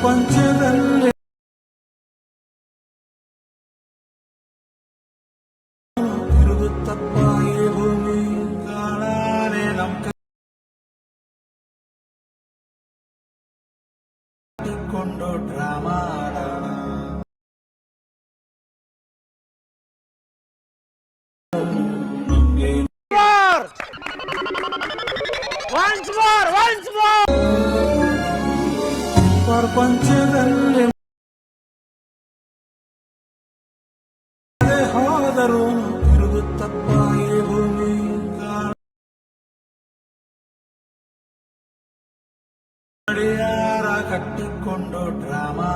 ಪ್ರಪಂಚದಲ್ಲಿ ತಿರುಗುತ್ತಪ್ಪ ಈ ಭೂಮಿ ಕಾಣಾನೆ ನಮ್ ಕಟ್ಟಿಕೊಂಡು ಡ್ರಾಮಾ ಆಡೋಣ ನಿಮ್ಗೆ ಪ್ರಪಂಚದಲ್ಲಿ ಹೋದರೂ ತಿರುಗುತ್ತಪ್ಪ ಈ ಭೂಮಿ ಗಡಿಯಾರ ಕಟ್ಟಿಕೊಂಡು ಡ್ರಾಮಾ